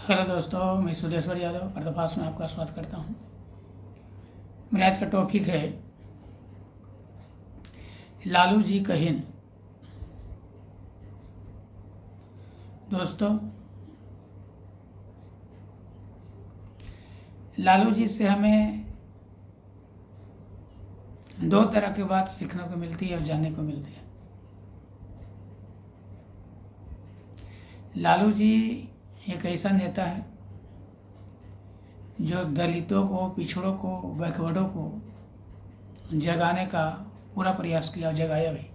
Hello दोस्तों, मैं सुदेश्वर यादव पर्दाफाश में आपका स्वागत करता हूँ। मेरे आज का टॉपिक है लालू जी कहीन। दोस्तों, लालू जी से हमें दो तरह की बात सीखने को मिलती है और जानने को मिलती है। लालू जी एक ऐसा नेता है जो दलितों को, पिछड़ों को, बैकवर्डों को जगाने का पूरा प्रयास किया और जगाया भी।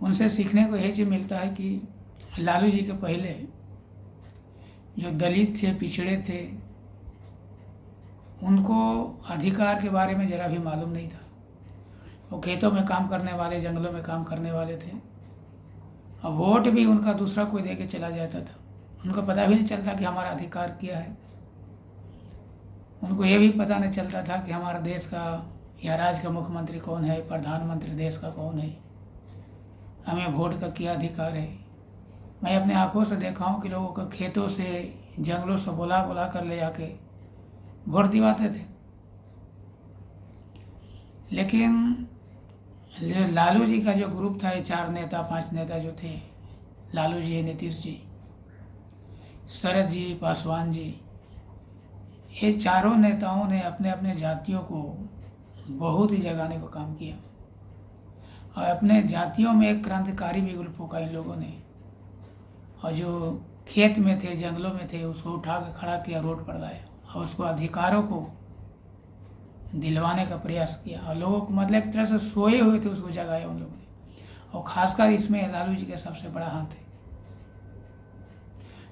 उनसे सीखने को यही चीज़ मिलता है कि लालू जी के पहले जो दलित थे, पिछड़े थे, उनको अधिकार के बारे में ज़रा भी मालूम नहीं था। वो खेतों में काम करने वाले, जंगलों में काम करने वाले थे और वोट भी उनका दूसरा कोई दे के चला जाता था। उनको पता भी नहीं चलता कि हमारा अधिकार क्या है। उनको ये भी पता नहीं चलता था कि हमारा देश का या राज्य का मुख्यमंत्री कौन है, प्रधानमंत्री देश का कौन है, हमें वोट का क्या अधिकार है। मैं अपने आंखों से देखा हूँ कि लोगों को खेतों से, जंगलों से बुला बुला कर ले जाके वोट दिवाते थे। लेकिन लालू जी का जो ग्रुप था, ये 4 नेता 5 नेता जो थे, लालू जी, नीतीश जी, शरद जी, पासवान जी, ये चारों नेताओं ने अपने अपने जातियों को बहुत ही जगाने को काम किया और अपने जातियों में एक क्रांतिकारी बिगुल फूंका इन लोगों ने। और जो खेत में थे, जंगलों में थे, उसको उठा के खड़ा किया, रोड पर लाया और उसको अधिकारों को दिलवाने का प्रयास किया और लोगों को, मतलब एक तरह से सोए हुए थे, उसको जगाया उन लोगों ने। और खासकर इसमें लालू जी का सबसे बड़ा हाथ है।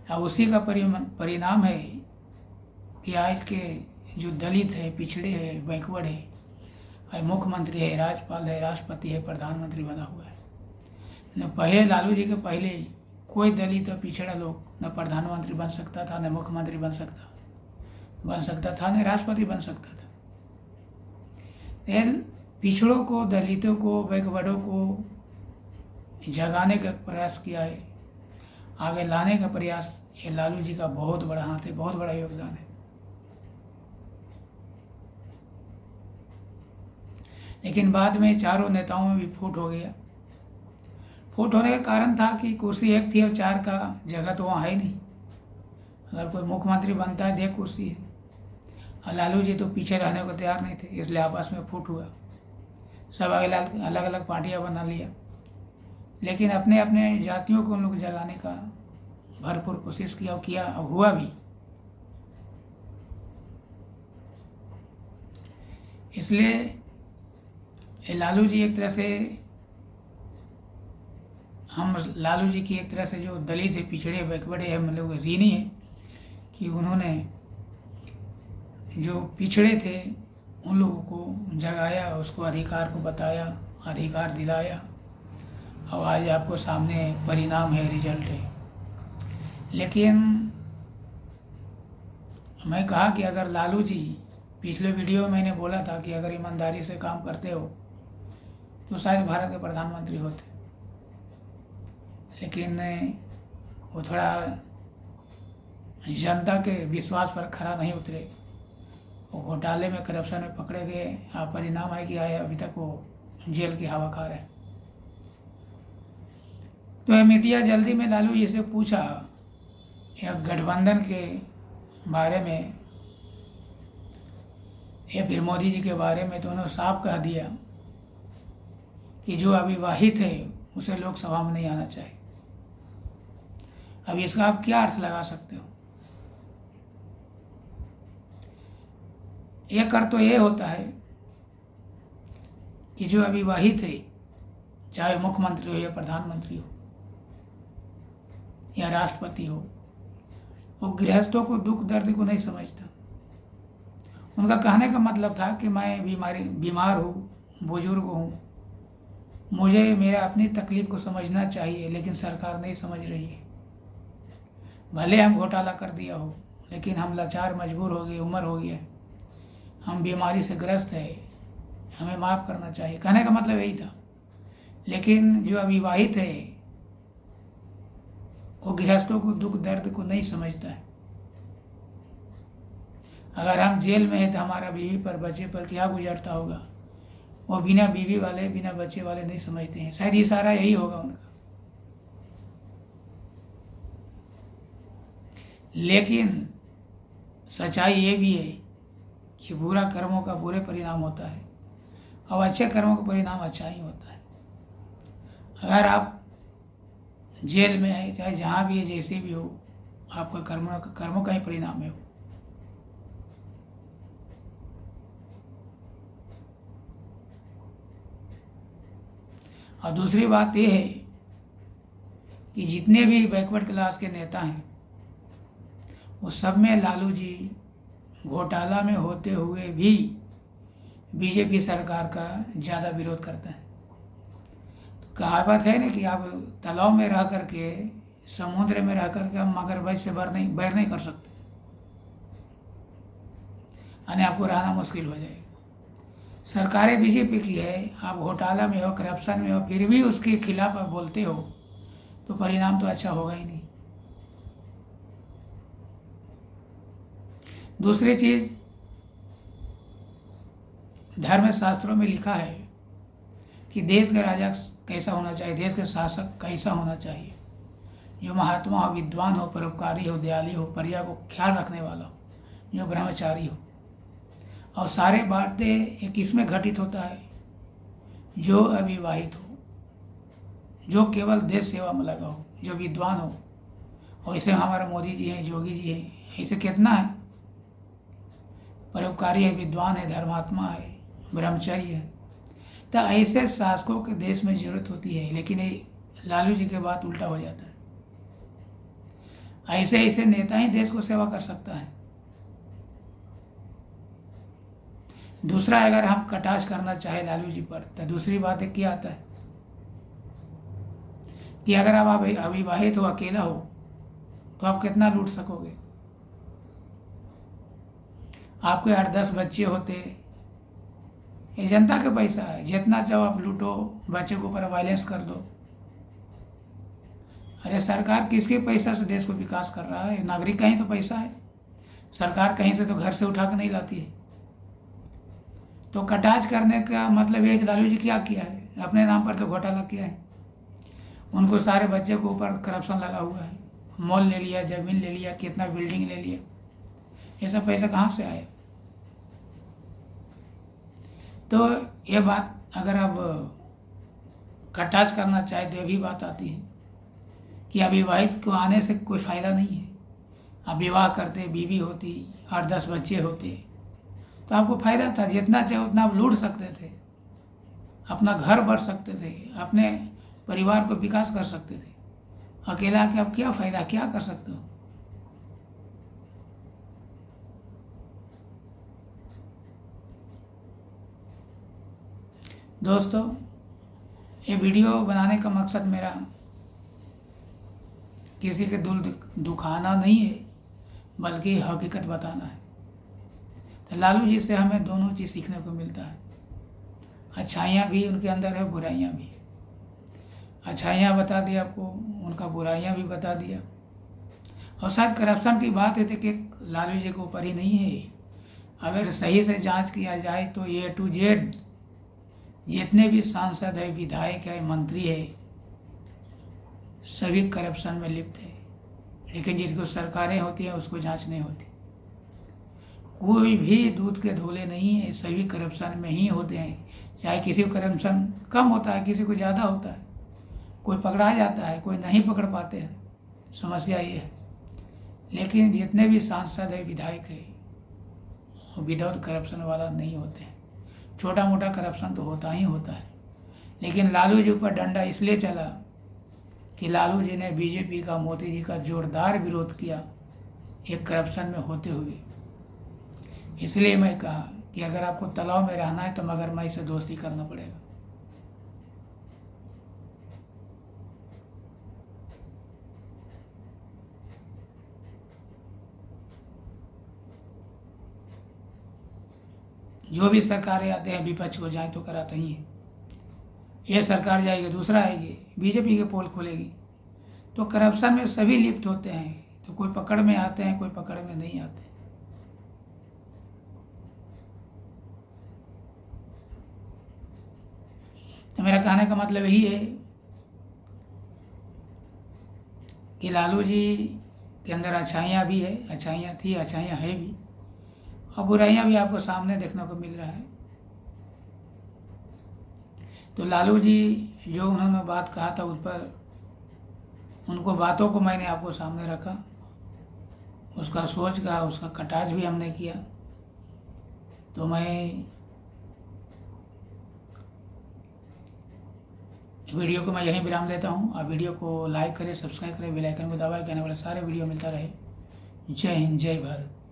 और उसी का परिणाम है कि आज के जो दलित है, पिछड़े है, बैकवर्ड है, मुख्यमंत्री है, राज्यपाल है, राष्ट्रपति है, प्रधानमंत्री बना हुआ है। न पहले लालू जी के पहले कोई दलित और पिछड़ा लोग न प्रधानमंत्री बन सकता था, न मुख्यमंत्री बन सकता था, न राष्ट्रपति बन सकता था। पिछड़ों को, दलितों को, बैकवर्डों को जगाने का प्रयास किया है, आगे लाने का प्रयास, ये लालू जी का बहुत बड़ा हाथ है, बहुत बड़ा योगदान है। लेकिन बाद में चारों नेताओं में भी फूट हो गया। फूट होने का कारण था कि कुर्सी एक थी और 4 का जगह तो वहाँ है नहीं। अगर कोई मुख्यमंत्री बनता है, देख कुर्सी है, और लालू जी तो पीछे रहने को तैयार नहीं थे, इसलिए आपस में फूट हुआ। सब अलग अलग पार्टियाँ बना लिया। लेकिन अपने अपने जातियों को उन लोग जगाने का भरपूर कोशिश किया और हुआ भी। इसलिए लालू जी एक तरह से, हम लालू जी की एक तरह से जो दलित है, पिछड़े, बैकवर्ड है, मतलब ऋणी है कि उन्होंने जो पिछड़े थे उन लोगों को जगाया, उसको अधिकार को बताया, अधिकार दिलाया और आज आपको सामने परिणाम है, रिजल्ट है। लेकिन मैं कहा कि अगर लालू जी, पिछले वीडियो में मैंने बोला था कि अगर ईमानदारी से काम करते हो तो शायद भारत के प्रधानमंत्री होते। लेकिन वो थोड़ा जनता के विश्वास पर खरा नहीं उतरे, वो घोटाले में, करप्शन में पकड़े गए। परिणाम है कि आए अभी तक वो जेल की हवा खा रहे। तो मीडिया जल्दी में लालू जी से पूछा या गठबंधन के बारे में या फिर मोदी जी के बारे में, तो उन्होंने साफ कह दिया कि जो अविवाहित है उसे लोकसभा में नहीं आना चाहिए। अब इसका आप क्या अर्थ लगा सकते हो? एक अर्थ तो ये होता है कि जो अविवाहित है, चाहे मुख्यमंत्री हो या प्रधानमंत्री हो या राष्ट्रपति हो, वो गृहस्थों को, दुख दर्द को नहीं समझता। उनका कहने का मतलब था कि मैं बीमार हूँ, बुजुर्ग हूँ, मुझे मेरा अपनी तकलीफ को समझना चाहिए, लेकिन सरकार नहीं समझ रही है। भले हम घोटाला कर दिया हो, लेकिन हम लाचार, मजबूर हो गए, उम्र हो गई है, हम बीमारी से ग्रस्त है, हमें माफ़ करना चाहिए। कहने का मतलब यही था। लेकिन जो अविवाहित है वो गृहस्थों को दुख दर्द को नहीं समझता है। अगर हम जेल में हैं तो हमारा बीवी पर बच्चे पर क्या गुजरता होगा, वो बिना बीवी वाले बिना बच्चे वाले नहीं समझते हैं। शायद ये सारा यही होगा उनका। लेकिन सच्चाई ये भी है कि बुरा कर्मों का बुरे परिणाम होता है और अच्छे कर्मों का परिणाम अच्छा ही होता है। अगर आप जेल में है, चाहे जहाँ भी है, जैसे भी हो, आपका कर्मों का ही परिणाम है वो। और दूसरी बात ये है कि जितने भी बैकवर्ड क्लास के नेता हैं वो सब में लालू जी घोटाला में होते हुए भी बीजेपी सरकार का ज़्यादा विरोध करते हैं। तो कहावत है ना कि आप तालाब में रह करके, समुद्र में रह करके आप मगरमच्छ से बैर नहीं कर सकते, यानी आपको रहना मुश्किल हो जाएगा। सरकारें बीजेपी की है, आप घोटाला में हो, करप्शन में हो, फिर भी उसके खिलाफ आप बोलते हो तो परिणाम तो अच्छा होगा ही नहीं। दूसरी चीज, धर्म शास्त्रों में लिखा है कि देश का राजा कैसा होना चाहिए, देश का शासक कैसा होना चाहिए, जो महात्मा हो, विद्वान हो, परोपकारी हो, दयालु हो, प्रजा को ख्याल रखने वाला हो, जो ब्रह्मचारी हो। और सारे बातें ये किस में घटित होता है, जो अविवाहित हो, जो केवल देश सेवा में लगा हो, जो विद्वान हो। और ऐसे हमारा मोदी जी हैं, योगी जी हैं, ऐसे कितना है, परोपकारी है, विद्वान है, धर्मात्मा है, ब्रह्मचारी है। तो ऐसे शासकों के देश में जरूरत होती है। लेकिन ये लालू जी के बात उल्टा हो जाता है। ऐसे ऐसे नेता ही देश को सेवा कर सकता है। दूसरा, अगर हम कटाक्ष करना चाहे लालू जी पर, तो दूसरी बात है क्या आता है कि अगर आप अविवाहित हो, अकेला हो, तो आप कितना लूट सकोगे। आपके 8-10 बच्चे होते, ये जनता का पैसा है, जितना चाहो आप लूटो, बच्चे के ऊपर वायलेंस कर दो। अरे सरकार किसके पैसा से देश को विकास कर रहा है, नागरिक का ही तो पैसा है। सरकार कहीं से तो घर से उठा कर नहीं लाती है। तो कटाक्ष करने का मतलब ये कि लालू जी क्या किया है, अपने नाम पर तो घोटाला किया है। उनको सारे बच्चे के ऊपर करप्शन लगा हुआ है, मॉल ले लिया, जमीन ले लिया, कितना बिल्डिंग ले लिया, ये सब पैसा कहाँ से आया। तो ये बात अगर अब कटाक्ष करना चाहे तो ये भी बात आती है कि अविवाहित को आने से कोई फ़ायदा नहीं है। अब विवाह करते, बीवी होती, 8-10 बच्चे होते, तो आपको फ़ायदा था। जितना चाहे उतना आप लूट सकते थे, अपना घर भर सकते थे, अपने परिवार को विकास कर सकते थे। अकेला के आप क्या फ़ायदा, क्या कर सकते हो। दोस्तों, ये वीडियो बनाने का मकसद मेरा किसी के दिल दुखाना नहीं है, बल्कि हकीकत बताना है। तो लालू जी से हमें दोनों चीज़ सीखने को मिलता है। अच्छाइयाँ भी उनके अंदर है, बुराइयाँ भी। अच्छाइयाँ बता दिया आपको, उनका बुराइयाँ भी बता दिया। और शायद करप्शन की बात है कि लालू जी के ऊपर ही नहीं है। अगर सही से जांच किया जाए तो A to Z जितने भी सांसद है, विधायक है, मंत्री है, सभी करप्शन में लिप्त है। लेकिन जिनको सरकारें होती हैं उसको जांच नहीं होती। कोई भी दूध के धोले नहीं है, सभी करप्शन में ही होते हैं। चाहे किसी को करप्शन कम होता है, किसी को ज़्यादा होता है, कोई पकड़ा जाता है, कोई नहीं पकड़ पाते हैं। समस्या ये है। लेकिन जितने भी सांसद है, विधायक है, वो विदाउट करप्शन वाला नहीं होते हैं। छोटा मोटा करप्शन तो होता ही होता है। लेकिन लालू जी ऊपर डंडा इसलिए चला कि लालू जी ने बीजेपी का, मोदी जी का जोरदार विरोध किया एक करप्शन में होते हुए। इसलिए मैं कहा कि अगर आपको तालाब में रहना है तो मगरमच्छ से दोस्ती करना पड़ेगा। जो भी सरकारें आते हैं विपक्ष को जाए तो कराते ही हैं। ये सरकार जाएगी, दूसरा आएगी, बीजेपी के पोल खोलेगी, तो करप्शन में सभी लिप्त होते हैं, तो कोई पकड़ में आते हैं, कोई पकड़ में नहीं आते। तो मेरा कहने का मतलब यही है कि लालू जी के अंदर अच्छाइयाँ भी है, अच्छाइयाँ थी, अच्छाइयाँ है भी, और बुराइयाँ भी आपको सामने देखने को मिल रहा है। तो लालू जी जो उन्होंने बात कहा था उस पर, उनको बातों को मैंने आपको सामने रखा, उसका सोच का, उसका कटाक्ष भी हमने किया। तो मैं वीडियो को मैं यहीं विराम देता हूँ। आप वीडियो को लाइक करें, सब्सक्राइब करें, बेल आइकन को दबाएं, आने वाले सारे वीडियो मिलता रहे। जय हिंद, जय भारत।